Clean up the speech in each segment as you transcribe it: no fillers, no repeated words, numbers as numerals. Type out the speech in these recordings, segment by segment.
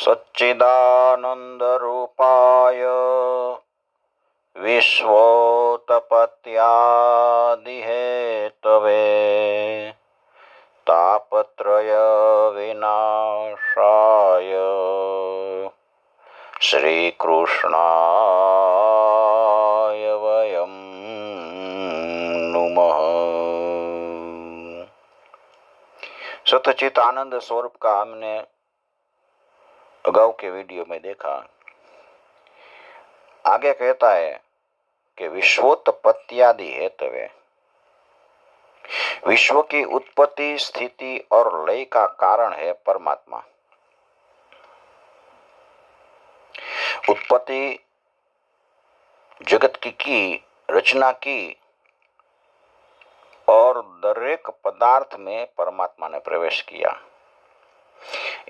सच्चिदानन्दरूपाय विश्वोत्पत्त्यादिहेतवे तापत्रयविनाशाय श्रीकृष्णाय वयं नुमः। सतचित आनंद स्वरूप का हमने अगाऊ के वीडियो में देखा। आगे कहता है कि विश्वोत्पत्त्यादि हेतवे, विश्व की उत्पत्ति स्थिति और लय का कारण है परमात्मा। उत्पत्ति जगत की रचना की और दरेक पदार्थ में परमात्मा ने प्रवेश किया।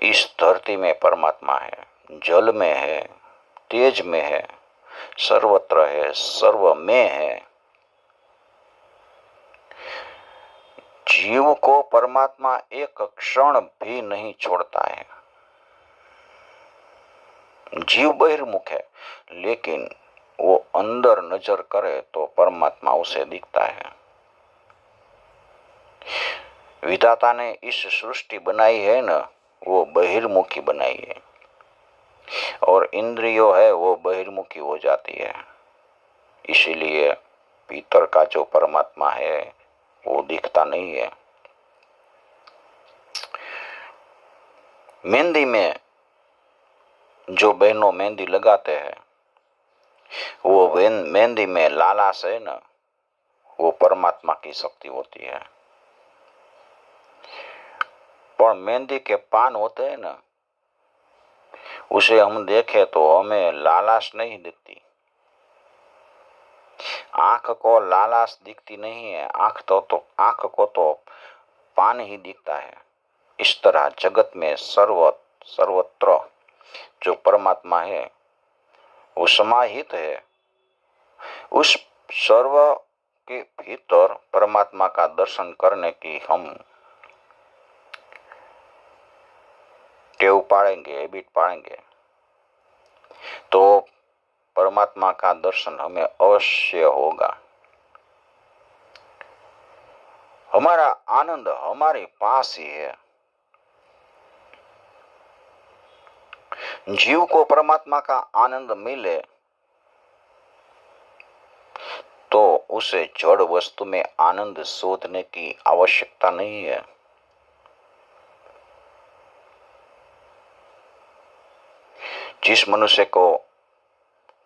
इस धरती में परमात्मा है, जल में है, तेज में है, सर्वत्र है, सर्व में है। जीव को परमात्मा एक क्षण भी नहीं छोड़ता है। जीव बहिर्मुख है, लेकिन वो अंदर नजर करे तो परमात्मा उसे दिखता है। विधाता ने इस सृष्टि बनाई है ना, वो बहिर्मुखी बनाई है, और इंद्रियों है वो बहिर्मुखी हो जाती है। इसीलिए भीतर का जो परमात्मा है वो दिखता नहीं है। मेहंदी में जो बहनों मेहंदी लगाते हैं, वो मेहंदी में लालाश है ना, वो परमात्मा की शक्ति होती है। पर मेहंदी के पान होते हैं ना, उसे हम देखें तो हमें लालाश नहीं दिखती। आंख को लालाश दिखती नहीं है, आंख को तो पान ही दिखता है। इस तरह जगत में सर्वत्र जो परमात्मा है वो समाहित है। उस सर्व के भीतर परमात्मा का दर्शन करने की हम टेव पाड़ेंगे, हैबिट पाड़ेंगे, तो परमात्मा का दर्शन हमें अवश्य होगा। हमारा आनंद हमारे पास ही है। जीव को परमात्मा का आनंद मिले तो उसे जड़ वस्तु में आनंद शोधने की आवश्यकता नहीं है। जिस मनुष्य को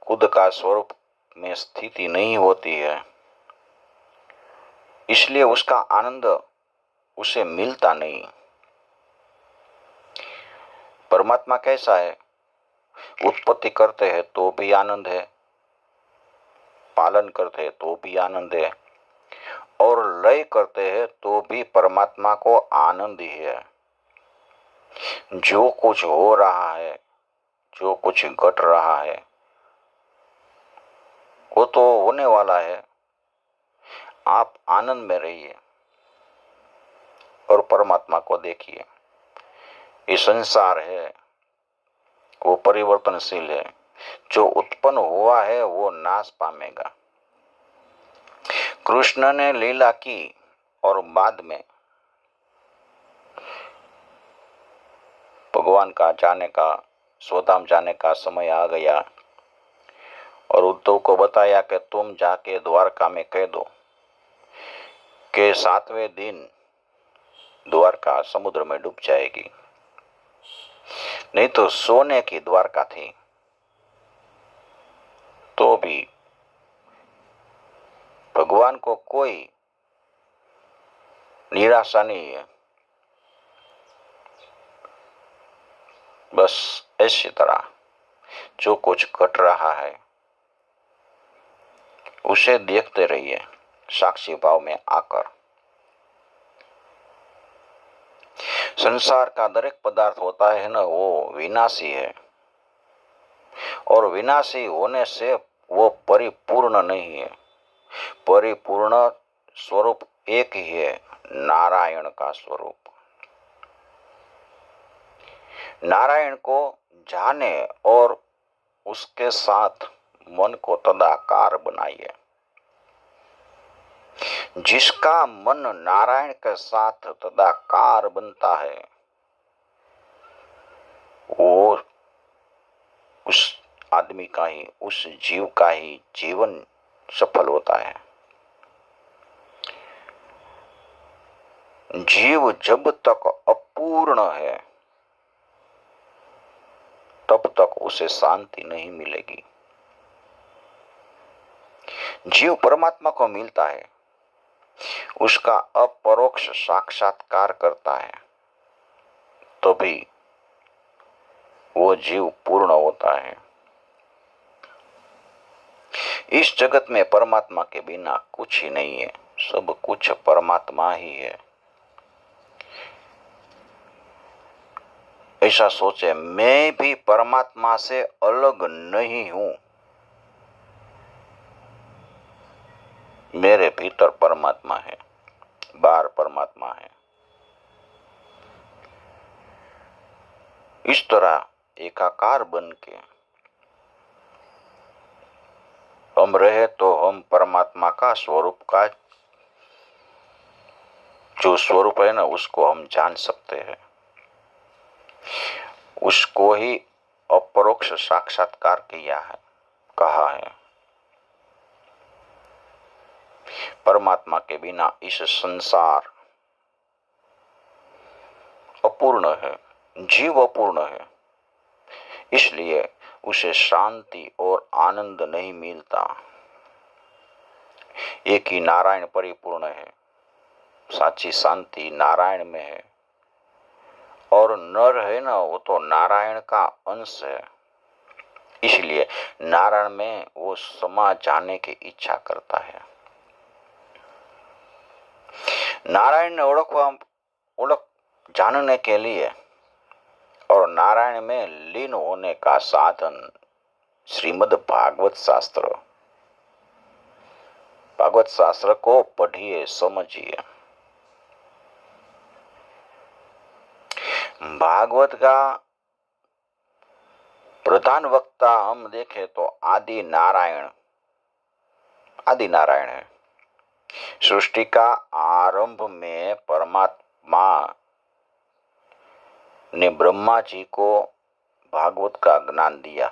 खुद का स्वरूप में स्थिति नहीं होती है, इसलिए उसका आनंद उसे मिलता नहीं। परमात्मा कैसा है? उत्पत्ति करते हैं तो भी आनंद है, पालन करते हैं तो भी आनंद है, और लय करते हैं तो भी परमात्मा को आनंद ही है। जो कुछ हो रहा है, जो कुछ घट रहा है, वो तो होने वाला है। आप आनंद में रहिए और परमात्मा को देखिए। ये संसार है वो परिवर्तनशील है। जो उत्पन्न हुआ है वो नाश पामेगा। कृष्ण ने लीला की और बाद में भगवान का जाने का, स्वधाम जाने का समय आ गया और उद्धव को बताया कि तुम जाके द्वारका में कह दो कि 7वें दिन द्वारका समुद्र में डूब जाएगी। नहीं तो सोने की द्वारका थी तो भी भगवान को कोई निराशा नहीं है। बस इसी तरह जो कुछ घट रहा है उसे देखते रहिए साक्षी भाव में आकर। संसार का दरेक पदार्थ होता है ना, वो विनाशी है, और विनाशी होने से वो परिपूर्ण नहीं है। परिपूर्ण स्वरूप एक ही है, नारायण का स्वरूप। नारायण को जाने और उसके साथ मन को तदाकार बनाइए। जिसका मन नारायण के साथ तदाकार बनता है वो उस आदमी का ही, उस जीव का ही जीवन सफल होता है। जीव जब तक अपूर्ण है तब तक उसे शांति नहीं मिलेगी। जीव परमात्मा को मिलता है, उसका अपरोक्ष साक्षात्कार करता है, तभी वो जीव पूर्ण होता है। इस जगत में परमात्मा के बिना कुछ ही नहीं है, सब कुछ परमात्मा ही है। ऐसा सोचे, मैं भी परमात्मा से अलग नहीं हूं, मेरे भीतर परमात्मा है, बाहर परमात्मा है। इस तरह एकाकार बन के हम रहे तो हम परमात्मा का स्वरूप का जो स्वरूप है ना, उसको हम जान सकते हैं। उसको ही अपरोक्ष साक्षात्कार किया है, कहा है। परमात्मा के बिना इस संसार अपूर्ण है, जीव अपूर्ण है, इसलिए उसे शांति और आनंद नहीं मिलता। एक ही नारायण परिपूर्ण है, साची शांति नारायण में है। और नर है ना, वो तो नारायण का अंश है, इसलिए नारायण में वो समा जाने की इच्छा करता है। नारायण ने ओळख जानने के लिए और नारायण में लीन होने का साधन श्रीमद् भागवत शास्त्र। भागवत शास्त्र को पढ़िए, समझिए। भागवत का प्रधान वक्ता हम देखें तो आदि नारायण है। सृष्टि का आरंभ में परमात्मा ने ब्रह्मा जी को भागवत का ज्ञान दिया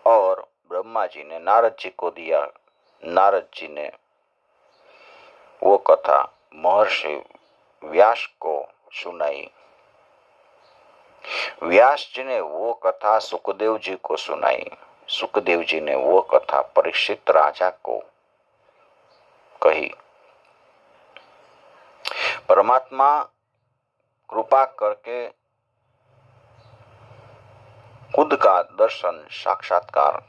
और ब्रह्मा जी ने नारद जी को दिया। नारद जी ने वो कथा महर्षि व्यास को सुनाई। व्यास जी ने वो कथा सुखदेव जी को सुनाई। सुखदेव जी ने वो कथा परीक्षित राजा को कही। परमात्मा कृपा करके खुद का दर्शन साक्षात्कार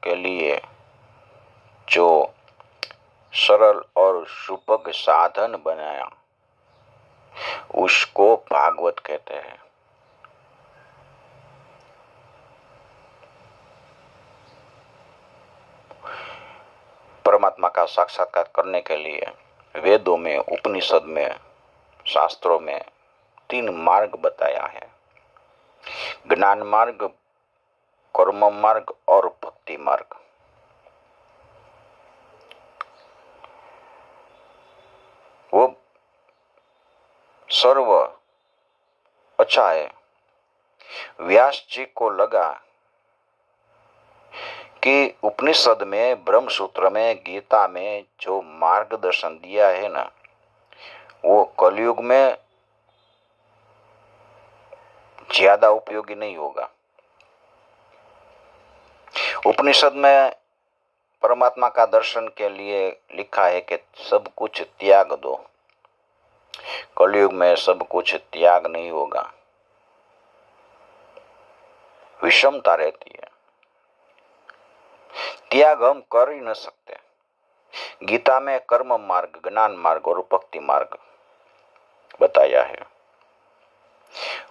के लिए जो सरल और सुभग साधन बनाया उसको भागवत कहते हैं। परमात्मा का साक्षात्कार करने के लिए वेदों में, उपनिषद में, शास्त्रों में 3 मार्ग बताया है: ज्ञान मार्ग, कर्म मार्ग और भक्ति मार्ग। वो सर्व अच्छा है। व्यास जी को लगा कि उपनिषद में, ब्रह्म सूत्र में, गीता में जो मार्गदर्शन दिया है ना, वो कलयुग में ज्यादा उपयोगी नहीं होगा। उपनिषद में परमात्मा का दर्शन के लिए लिखा है कि सब कुछ त्याग दो। कलयुग में सब कुछ त्याग नहीं होगा, विषमता रहती है, त्याग हम कर ही न सकते। गीता में कर्म मार्ग, ज्ञान मार्ग और भक्ति मार्ग बताया है।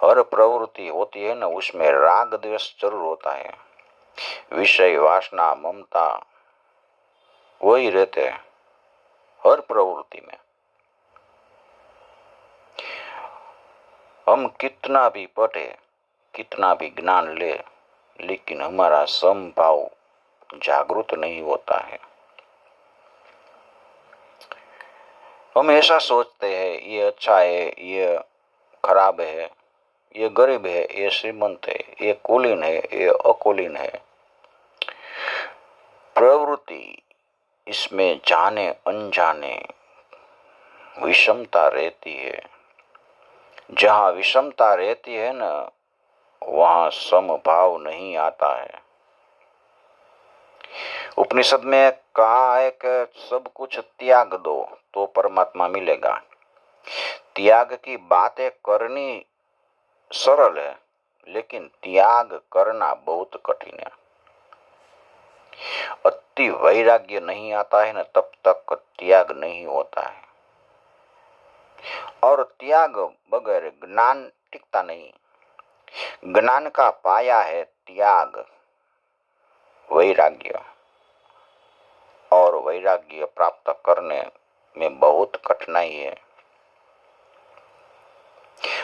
हर प्रवृत्ति होती है ना, उसमें राग द्वेष जरूर होता है। विषय, वासना, ममता वही रहते हैं हर प्रवृत्ति में। हम कितना भी पढ़े, कितना भी ज्ञान ले, लेकिन हमारा समभाव जागृत नहीं होता है। हम ऐसा सोचते हैं ये अच्छा है, ये खराब है, ये गरीब है, ये श्रीमंत है, ये कुलीन है, ये अकुलीन है। प्रवृत्ति इसमें जाने अनजाने विषमता रहती है। जहाँ विषमता रहती है ना, वहाँ समभाव नहीं आता है। उपनिषद में कहा है कि सब कुछ त्याग दो तो परमात्मा मिलेगा। त्याग की बातें करनी सरल है, लेकिन त्याग करना बहुत कठिन है। अति वैराग्य नहीं आता है ना, तब तक त्याग नहीं होता है। और त्याग बगैर ज्ञान टिकता नहीं। ज्ञान का पाया है त्याग, वैराग्य, और वैराग्य प्राप्त करने में बहुत कठिनाई है।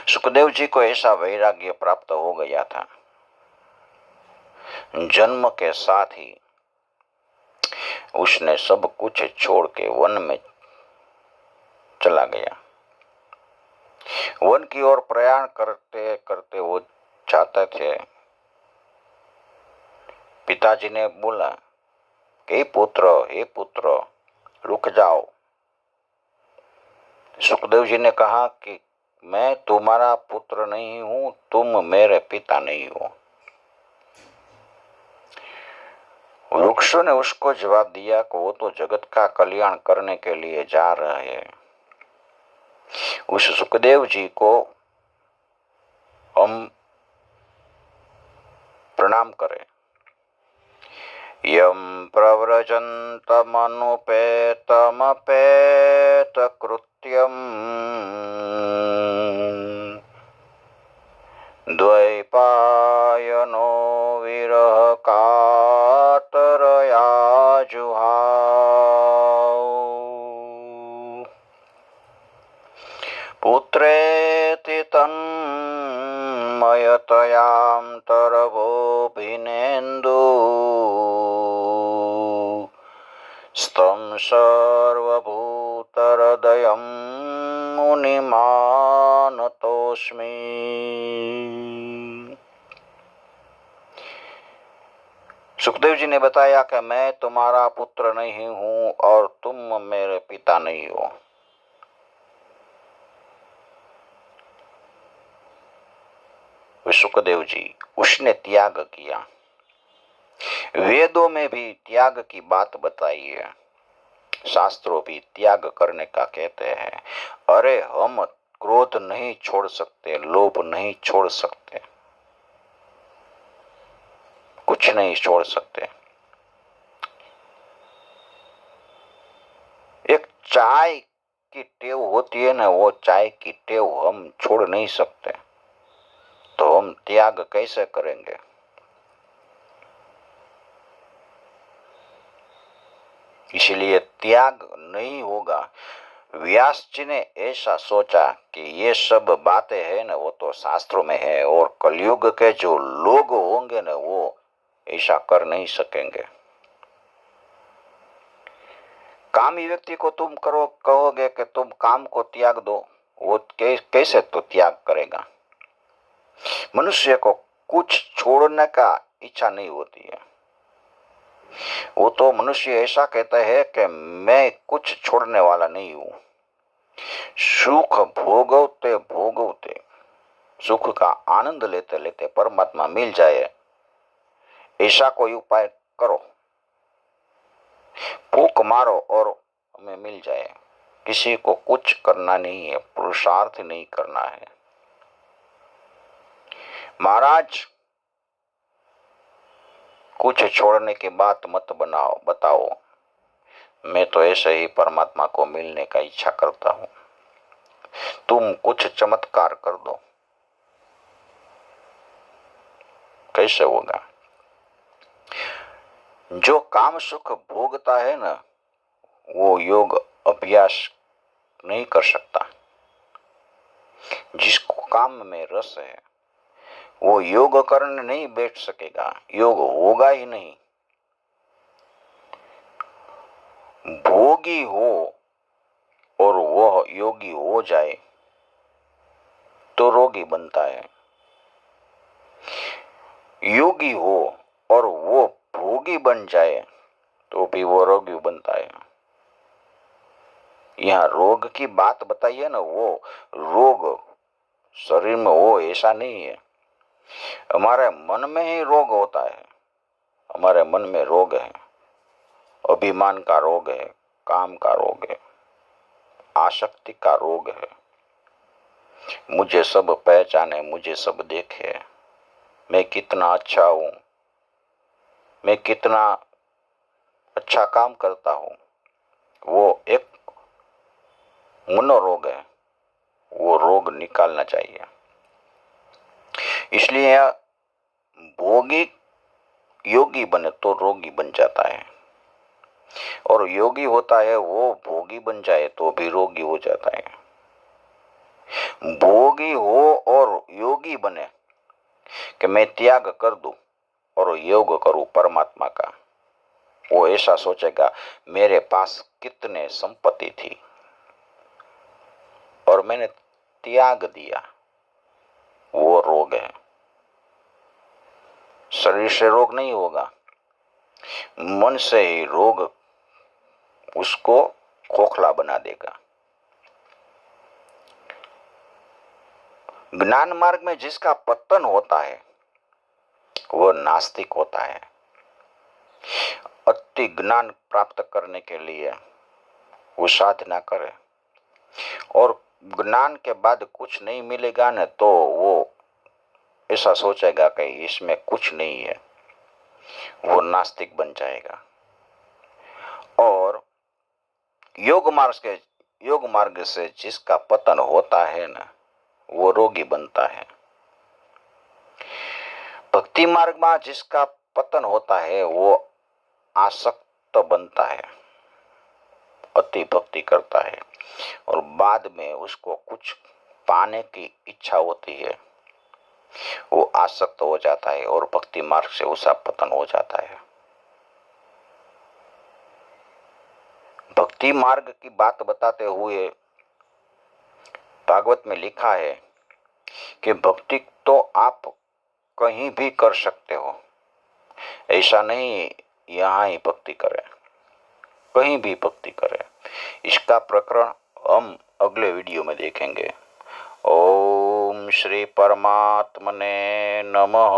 सुखदेव जी को ऐसा वैराग्य प्राप्त हो गया था। जन्म के साथ ही उसने सब कुछ छोड़ के वन में चला गया। वन की ओर प्रयाण करते करते वो जाते थे। पिताजी ने बोला कि हे पुत्र रुक जाओ। सुखदेव जी ने कहा कि मैं तुम्हारा पुत्र नहीं हूं, तुम मेरे पिता नहीं हो। वृक्षों ने उसको जवाब दिया कि वो तो जगत का कल्याण करने के लिए जा रहे हैं। उस सुखदेव जी को हम प्रणाम करें। यम प्रव्रजन्तमनुपेतमपेत कृत्यम द्वैपायनो विरह कातरया जुहाव। पुत्रेति तन्मयतयान्तरवोभिनेन्दु स्तं सर्वभूतहृदयं मुनिमानतोऽस्मि। सुखदेव जी ने बताया कि मैं तुम्हारा पुत्र नहीं हूं और तुम मेरे पिता नहीं हो। सुखदेव जी, उसने त्याग किया। वेदों में भी त्याग की बात बताई है, शास्त्रों भी त्याग करने का कहते हैं। अरे हम क्रोध नहीं छोड़ सकते, लोभ नहीं छोड़ सकते, कुछ नहीं छोड़ सकते। एक चाय की टेव होती है ना, वो चाय की टेव हम छोड़ नहीं सकते, तो हम त्याग कैसे करेंगे? इसलिए त्याग नहीं होगा। व्यास जी ने ऐसा सोचा कि ये सब बातें हैं ना, वो तो शास्त्रों में है, और कलयुग के जो लोग होंगे ना, वो ऐसा कर नहीं सकेंगे। कामी व्यक्ति को तुम करो कहोगे कि तुम काम को त्याग दो, वो कैसे तो त्याग करेगा? मनुष्य को कुछ छोड़ने का इच्छा नहीं होती है। वो तो मनुष्य ऐसा कहता है कि मैं कुछ छोड़ने वाला नहीं हूं। सुख भोगवते भोगवते, सुख का आनंद लेते लेते परमात्मा मिल जाए, ऐसा कोई उपाय करो। फूंक मारो और हमें मिल जाए। किसी को कुछ करना नहीं है, पुरुषार्थ नहीं करना है। महाराज, कुछ छोड़ने की बात मत बताओ। मैं तो ऐसे ही परमात्मा को मिलने का इच्छा करता हूं। तुम कुछ चमत्कार कर दो। कैसे होगा? जो काम सुख भोगता है ना, वो योग अभ्यास नहीं कर सकता। जिसको काम में रस है वो योग करने नहीं बैठ सकेगा, योग होगा ही नहीं। भोगी हो और वह योगी हो जाए तो रोगी बनता है, योगी हो और वो भोगी बन जाए तो भी वो रोगी बनता है। यहाँ रोग की बात बताई है ना, वो रोग शरीर में हो ऐसा नहीं है। हमारे मन में ही रोग होता है, हमारे मन में रोग है, अभिमान का रोग है, काम का रोग है, आसक्ति का रोग है। मुझे सब पहचाने, मुझे सब देखे, मैं कितना अच्छा हूं, मैं कितना अच्छा काम करता हूं, वो एक मनोरोग है, वो रोग निकालना चाहिए। इसलिए भोगी योगी बने तो रोगी बन जाता है, और योगी होता है वो भोगी बन जाए तो भी रोगी हो जाता है। भोगी हो और योगी बने कि मैं त्याग कर दूं और योग करूं परमात्मा का, वो ऐसा सोचेगा मेरे पास कितने संपत्ति थी और मैंने त्याग दिया, वो रोग है। शरीर से रोग नहीं होगा, मन से ही रोग उसको खोखला बना देगा। ज्ञान मार्ग में जिसका पतन होता है वो नास्तिक होता है। अति ज्ञान प्राप्त करने के लिए वो साधना करे और ज्ञान के बाद कुछ नहीं मिलेगा न तो वो ऐसा सोचेगा कि इसमें कुछ नहीं है, वो नास्तिक बन जाएगा। और योग मार्ग से जिसका पतन होता है ना वो रोगी बनता है। भक्ति मार्ग में जिसका पतन होता है वो आसक्त बनता है, अति भक्ति करता है और बाद में उसको कुछ पाने की इच्छा होती है, वो आसक्त हो जाता है और भक्ति मार्ग से उसका पतन हो जाता है। भक्ति मार्ग की बात बताते हुए भागवत में लिखा है कि भक्ति तो आप कहीं भी कर सकते हो, ऐसा नहीं यहाँ ही भक्ति करें, कहीं भी भक्ति करें। इसका प्रकरण हम अगले वीडियो में देखेंगे। ओम श्री परमात्मने नमः।